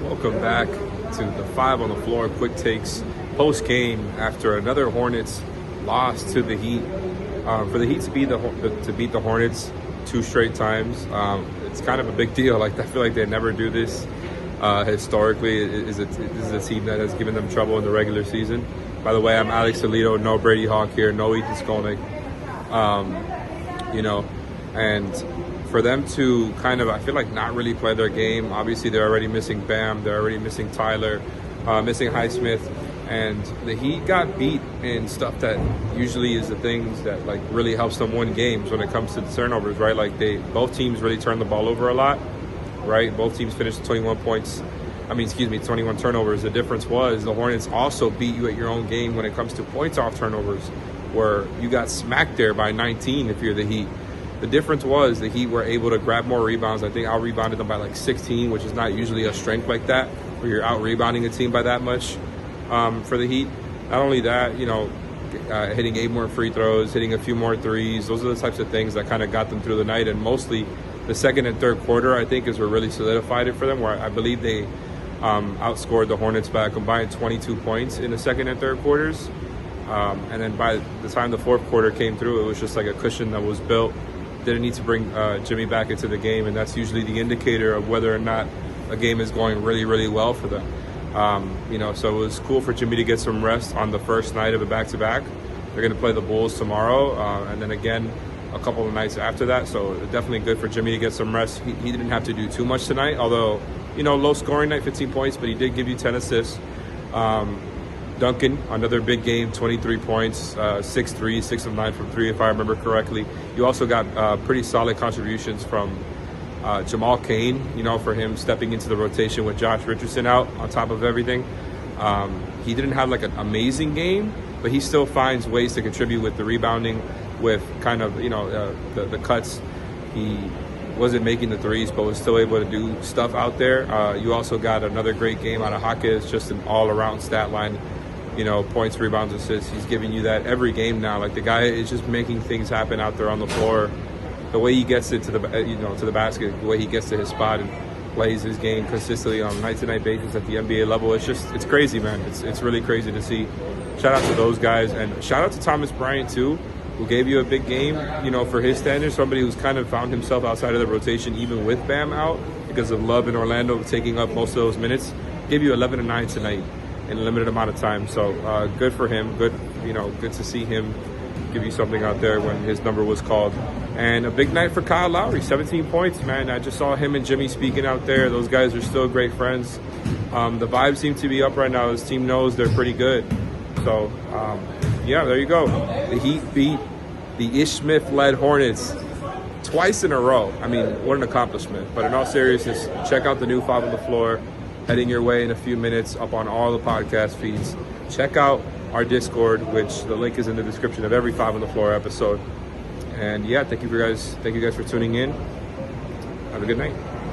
Welcome back to the Five on the Floor quick takes post game after another Hornets loss to the Heat. For the Heat to beat the Hornets 2 straight times, it's kind of a big deal. Like, I feel like they never do this historically. This is a team that has given them trouble in the regular season. By the way, I'm Alex Alito, no Brady Hawk here, no Ethan Skolnick. And for them to kind of, I feel like, not really play their game. Obviously, they're already missing Bam. They're already missing Tyler, missing Highsmith. And the Heat got beat in stuff that usually is the things that, like, really helps them win games when it comes to the turnovers, right? Like, both teams really turned the ball over a lot, right? Both teams finished 21 turnovers. The difference was the Hornets also beat you at your own game when it comes to points off turnovers, where you got smacked there by 19 if you're the Heat. The difference was the Heat were able to grab more rebounds. I think I rebounded them by like 16, which is not usually a strength like that, where you're out rebounding a team by that much for the Heat. Not only that, hitting 8 more free throws, hitting a few more threes. Those are the types of things that kind of got them through the night. And mostly the second and third quarter, I think, is what really solidified it for them, where I believe they outscored the Hornets by a combined 22 points in the second and third quarters. And then by the time the fourth quarter came through, it was just like a cushion that was built. Didn't need to bring Jimmy back into the game, and that's usually the indicator of whether or not a game is going really, really well for them. So it was cool for Jimmy to get some rest on the first night of a back-to-back. They're going to play the Bulls tomorrow, and then again a couple of nights after that. So definitely good for Jimmy to get some rest. He didn't have to do too much tonight, although, low scoring night, 15 points, but he did give you 10 assists. Duncan, another big game, 23 points, 6 threes, 6 of 9 from 3, if I remember correctly. You also got pretty solid contributions from Jamal Cain, for him stepping into the rotation with Josh Richardson out on top of everything. He didn't have like an amazing game, but he still finds ways to contribute with the rebounding, with kind of, the cuts. He wasn't making the threes, but was still able to do stuff out there. You also got another great game out of Hawkins, just an all-around stat line. Points, rebounds, assists. He's giving you that every game now. Like, the guy is just making things happen out there on the floor. The way he gets it to the basket, the way he gets to his spot and plays his game consistently on a night-to-night basis at the NBA level. It's crazy, man. It's really crazy to see. Shout out to those guys, and shout out to Thomas Bryant too, who gave you a big game. For his standards, somebody who's kind of found himself outside of the rotation even with Bam out because of Love in Orlando taking up most of those minutes. Gave you 11 and 9 tonight in a limited amount of time. So good for him. Good to see him give you something out there when his number was called. And a big night for Kyle Lowry, 17 points, man. I just saw him and Jimmy speaking out there. Those guys are still great friends. The vibes seem to be up right now. His team knows they're pretty good. So, there you go. The Heat beat the Ish Smith-led Hornets twice in a row. I mean, what an accomplishment. But in all seriousness, check out the new Five on the Floor. Heading your way in a few minutes up on all the podcast feeds. Check out our Discord, which the link is in the description of every Five on the Floor episode. And thank you guys for tuning in. Have a good night.